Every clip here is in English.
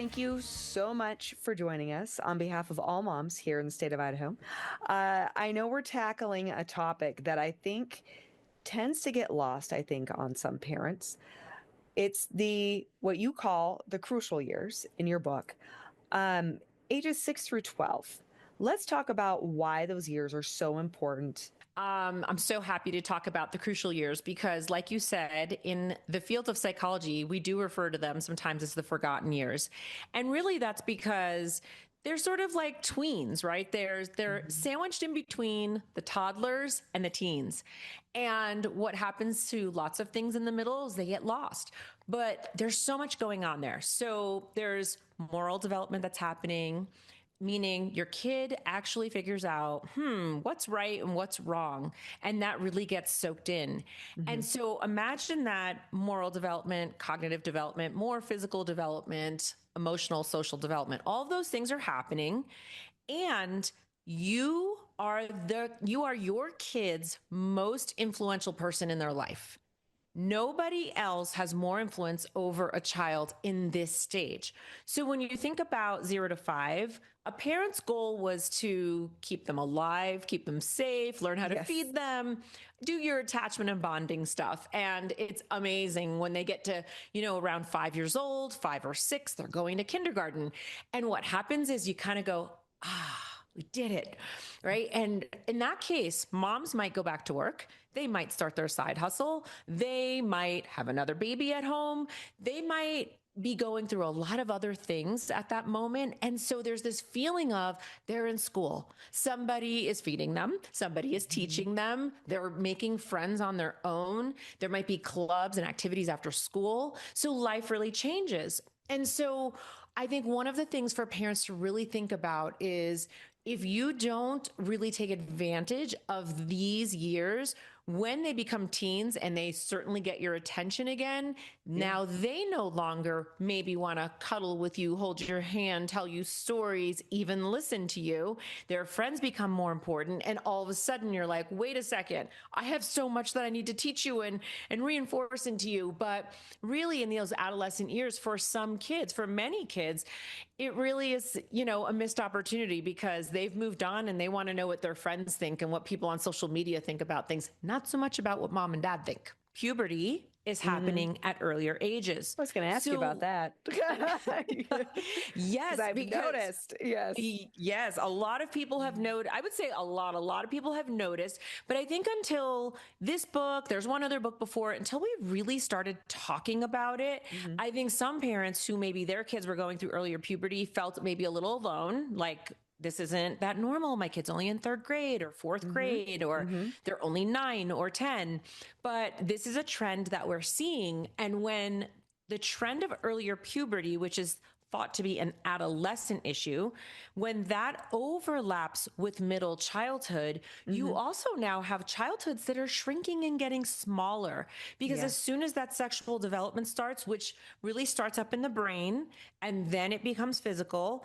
thank you so much for joining us on behalf of all moms here in the state of Idaho. I know we're tackling a topic that I think tends to get lost, I think, on some parents. It's what you call the crucial years in your book, ages 6 through 12. Let's talk about why those years are so important. I'm so happy to talk about the crucial years because, like you said, in the field of psychology, we do refer to them sometimes as the forgotten years. And really, that's because they're sort of like tweens, right? They're sandwiched in between the toddlers and the teens. And what happens to lots of things in the middle is they get lost. But there's so much going on there. So there's moral development that's happening, meaning your kid actually figures out, what's right and what's wrong. And that really gets soaked in. Mm-hmm. And so imagine that moral development, cognitive development, more physical development, emotional, social development, all of those things are happening. And you are your kid's most influential person in their life. Nobody else has more influence over a child in this stage. So when you think about 0 to 5, a parent's goal was to keep them alive, keep them safe, learn how to feed them, do your attachment and bonding stuff. And it's amazing when they get to, around 5 years old, 5 or 6, they're going to kindergarten. And what happens is you kind of go, we did it, right? And in that case, moms might go back to work. They might start their side hustle. They might have another baby at home. They might be going through a lot of other things at that moment. And so there's this feeling of they're in school. Somebody is feeding them. Somebody is teaching them. They're making friends on their own. There might be clubs and activities after school. So life really changes. And so I think one of the things for parents to really think about is if you don't really take advantage of these years, when they become teens and they certainly get your attention again, now they no longer maybe want to cuddle with you, hold your hand, tell you stories, even listen to you. Their friends become more important. And all of a sudden you're like, wait a second, I have so much that I need to teach you and reinforce into you. But really in those adolescent years, for some kids, for many kids, it really is, a missed opportunity because they've moved on and they want to know what their friends think and what people on social media think about things, not so much about what mom and dad think. Puberty is happening at earlier ages. I was going to ask you about that. Yes, I've noticed. Yes, a lot of people have noticed. I would say a lot of people have noticed. But I think until this book, there's one other book before, until we really started talking about it, I think some parents who maybe their kids were going through earlier puberty felt maybe a little alone, like, this isn't that normal. My kid's only in 3rd grade or 4th grade, or they're only 9 or 10. But this is a trend that we're seeing. And when the trend of earlier puberty, which is thought to be an adolescent issue, when that overlaps with middle childhood, you also now have childhoods that are shrinking and getting smaller. Because as soon as that sexual development starts, which really starts up in the brain, and then it becomes physical,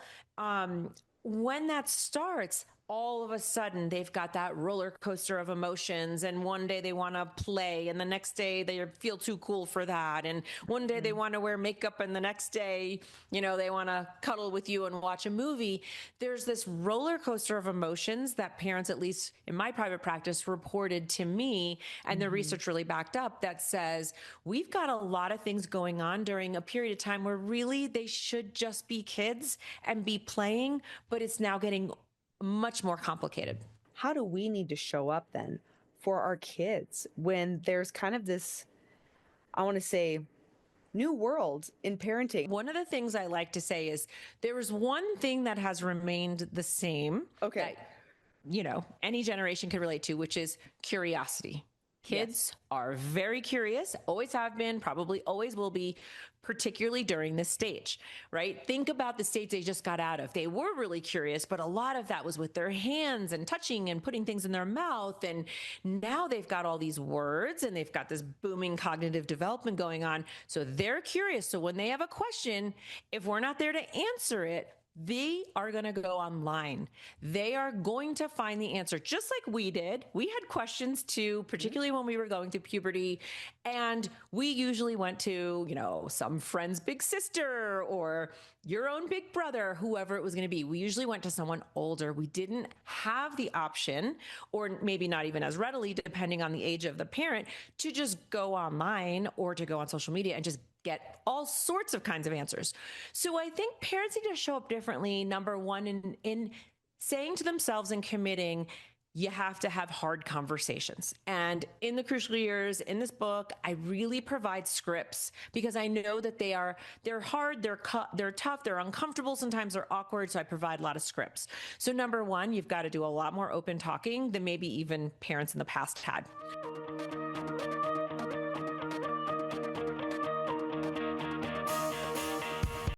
when that starts, all of a sudden they've got that roller coaster of emotions, and one day they want to play and the next day they feel too cool for that, and one day they want to wear makeup and the next day they want to cuddle with you and watch a movie. There's this roller coaster of emotions that parents, at least in my private practice, reported to me, and the research really backed up, that says we've got a lot of things going on during a period of time where really they should just be kids and be playing, but it's now getting much more complicated. How do we need to show up then for our kids when there's kind of this, I want to say, new world in parenting? One of the things I like to say is there is one thing that has remained the same. Okay. That, any generation can relate to, which is curiosity. Kids are very curious, always have been, probably always will be, particularly during this stage, right? Think about the stage they just got out of. They were really curious, but a lot of that was with their hands and touching and putting things in their mouth. And now they've got all these words and they've got this booming cognitive development going on. So they're curious. So when they have a question, if we're not there to answer it, they are going to go online. They are going to find the answer, just like we did. We had questions too, particularly when we were going through puberty. And we usually went to, some friend's big sister or your own big brother, whoever it was going to be. We usually went to someone older. We didn't have the option, or maybe not even as readily, depending on the age of the parent, to just go online or to go on social media and just get all sorts of kinds of answers. So I think parents need to show up differently. Number one, in saying to themselves and committing, you have to have hard conversations. And in the crucial years, in this book, I really provide scripts because I know that they're hard, they're tough, they're uncomfortable, sometimes they're awkward. So I provide a lot of scripts. So number one, you've got to do a lot more open talking than maybe even parents in the past had.